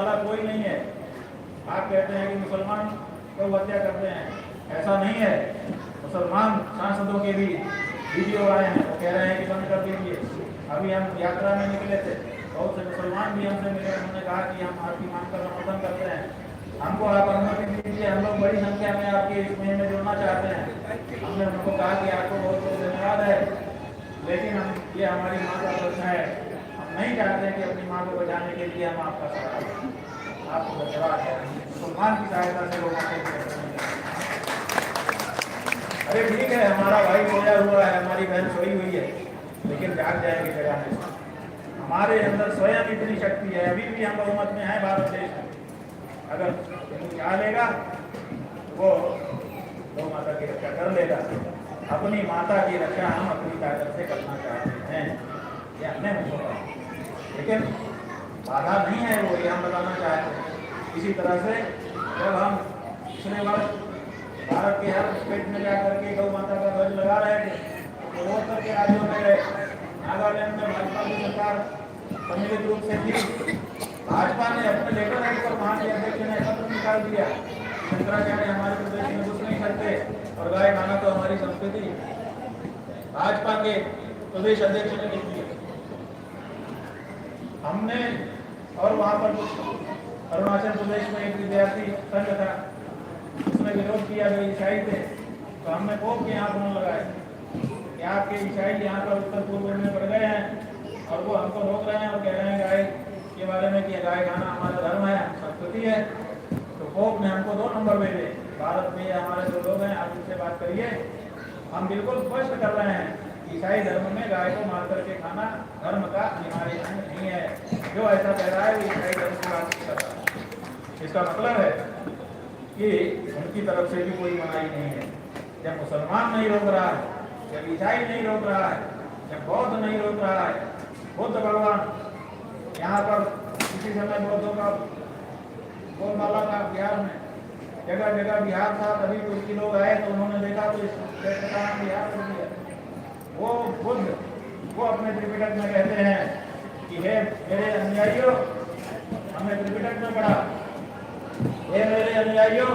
वाला कोई नहीं है। आप कहते हैं कि मुसलमान को हत्या करते हैं, ऐसा नहीं है। मुसलमान सांसदों के भी वीडियो आए हैं, वो कह रहे हैं कि बंद कर दीजिए। अभी हम यात्रा में निकले थे, बहुत से मुसलमान भी हमसे मिले, उन्होंने कहा कि हम आपकी मांग का समर्थन करते हैं, हमको आप अनुमति दीजिए, हम लोग बड़ी संख्या में आपके इस मुहिम में जुड़ना चाहते हैं। हमने उनको कहा कि आपको बहुत बहुत धन्यवाद है, लेकिन हम ये हमारी माँ का प्रश्न है, हम नहीं चाहते कि अपनी माँ को बचाने के लिए हम आपका सहारा दें। आपको धन्यवाद है, मुसलमान की सहायता से लोग अरे ठीक है, हमारा भाई सोया हुआ है, हमारी बहन सोई हुई है, लेकिन जाग जाएंगे जगाने से। हमारे अंदर स्वयं इतनी शक्ति है, अभी भी हम बहुमत में है भारत देश में। अगर चाह लेगा वो गौ माता की रक्षा कर लेगा। अपनी माता की रक्षा हम अपनी ताकत से करना चाहते हैं, ये हमने होगा, लेकिन बाधा नहीं है वो, ये हम बताना चाहते हैं। इसी तरह से जब हम पिछले वर्ष भारत के हर स्टेट में जाकर के गौ माता का ध्वज लगा रहे थे, तो वो करके राज्यों में गए। नागालैंड में भाजपा की सरकार सम्मिलित रूप से थी, भाजपा ने अपने लेटर हेड पर वहां के अध्यक्ष ने पत्र निकाल दिया, शंकराचार्य हमारे प्रदेश में घुस नहीं सकते और गाय खाना तो हमारी संस्कृति। भाजपा के प्रदेश अध्यक्ष ने लिख दिया। हमने और वहां पर अरुणाचल प्रदेश में एक विद्यार्थी संघ था, उसने विरोध किया, जो ईसाई थे, तो हमने पोप के यहाँ फोन लगाए कि आपके ईसाई यहाँ पर उत्तर पूर्व में बढ़ गए हैं और वो हमको रोक रहे हैं और कह रहे हैं गाय के बारे में कि गाय खाना हमारा धर्म है, संस्कृति है। तो पोप ने हमको 2 नंबर भेजे, भारत में हमारे जो लोग हैं आप उनसे बात करिए, हम बिल्कुल स्पष्ट कर रहे हैं ईसाई धर्म में गाय को मार करके खाना धर्म का अनिवार्य अंग नहीं है। जो ऐसा कह रहा है वो ईसाई धर्म की बात नहीं कर रहा। इसका मतलब है कि उनकी तरफ से भी कोई मनाही नहीं है। जब मुसलमान नहीं रोक रहा है, जब ईसाई नहीं रोक रहा है, जब बौद्ध नहीं रोक रहा है, बुद्ध भगवान यहाँ पर किसी समय बौद्धों का बोलबाला था बिहार में, जगह जगह बिहार था, तभी तुर्की लोग आए तो उन्होंने देखा तो इस का नाम बिहार कर दिया। वो बुद्ध वो अपने त्रिपिटक में कहते हैं कि हे मेरे अनुयायियों, हमने त्रिपिटक में पढ़ा, हे मेरे अनुयायियों,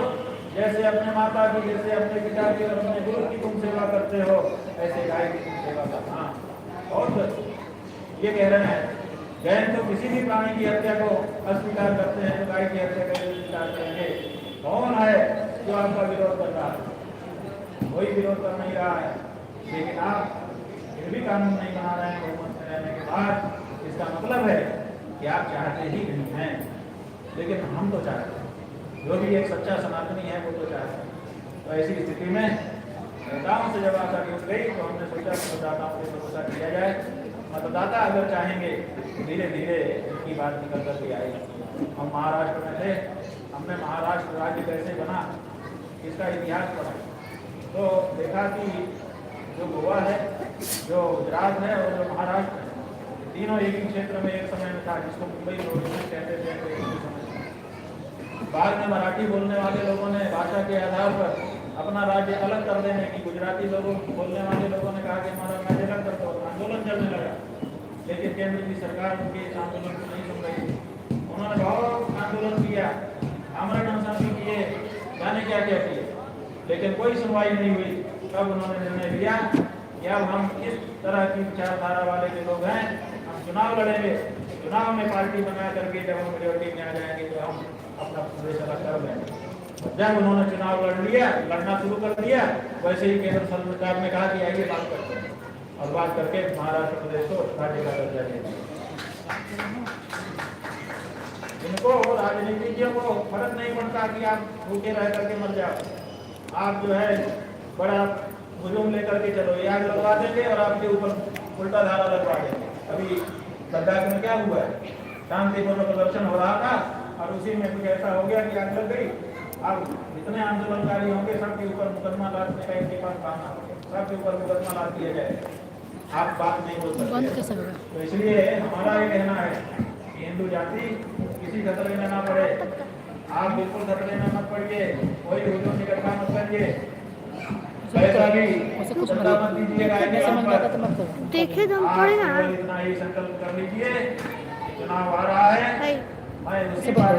जैसे अपने माता की, जैसे अपने पिता की और अपने गुरु की तुम सेवा करते हो, ऐसे गाय की तुम सेवा करना। और ये कह रहे हैं जैन तो किसी भी प्राणी की हत्या को अस्वीकार करते हैं, तो गाय की हत्या कैसे स्वीकार करेंगे? कौन है जो आपका विरोध कर रहा है? कोई विरोध कर नहीं रहा है, लेकिन आप फिर भी कानून नहीं बना रहे हैं बहुमत में रहने के बाद। इसका मतलब है कि आप चाहते ही नहीं हैं, लेकिन हम तो चाहते हैं। जो भी एक सच्चा सनातनी है वो तो चाहता है। तो ऐसी स्थिति में नेताओं से जब आशा उठ गई तो हमने सोचा कि मतदाताओं को भरोसा किया जाए। मतदाता अगर चाहेंगे धीरे धीरे इनकी बात निकल कर के आएगी। हम महाराष्ट्र में थे, हमने महाराष्ट्र राज्य कैसे बना इसका इतिहास पढ़ा, तो देखा कि जो गोवा है, जो गुजरात है और जो महाराष्ट्र है, तीनों एक ही क्षेत्र में एक समय में था, जिसको मुंबई प्रोविंस कहते थे। तो एक ही समय बाद में मराठी बोलने वाले लोगों ने भाषा के आधार पर अपना राज्य अलग कर देने की, गुजराती लोगों बोलने वाले लोगों ने कहा कि हमारा राज्य अलग कर दो, आंदोलन चलने लगा। लेकिन केंद्र की सरकार उनके इस आंदोलन को नहीं सुन रही थी। उन्होंने बहुत आंदोलन किया, आमरण अनशन किए, जाने क्या क्या किए, लेकिन कोई सुनवाई नहीं हुई। तब उन्होंने निर्णय लिया कि अब हम इस तरह की विचारधारा वाले जो लोग हैं, हम चुनाव लड़ेंगे। चुनाव में पार्टी बना करके जब हम मेजोरिटी में आ जाएंगे तो हम अपना प्रदेश अलग कर लेंगे। जब उन्होंने चुनाव लड़ना शुरू कर दिया, वैसे ही केंद्र सरकार ने कहा कि आइए बात करते हैं, और बात करके महाराष्ट्र प्रदेश को राज्य का दर्जा दे दिया। इनको राजनीतिज्ञों को फर्क नहीं पड़ता कि आप भूखे रह करके मर जाओ। आप जो है बड़ा हुजूम लेकर के चलो, ये आग लगवा देंगे और आपके ऊपर उल्टा धारा लगवा देंगे। अभी लद्दाख में क्या हुआ है, शांतिपूर्ण प्रदर्शन हो रहा था और उसी में कुछ ऐसा हो गया कि आग लग गई। अब जितने आंदोलनकारी होंगे सबके ऊपर मुकदमा लादने का इनके पास बहाना होगा, सबके ऊपर मुकदमा लाद दिया जाए। आप बात नहीं बोल सकते। तो इसलिए हमारा ये कहना है कि हिंदू जाति किसी खतरे में ना पड़े। आप बिल्कुल खतरे में मत पड़िए, कोई हुजूम इकट्ठा मत करिए, पैसा भी मत दीजिएगा। देखे दम पड़े ना, इतना ही संकल्प कर लीजिए, चुनाव आ रहा है, आए उसी सब बात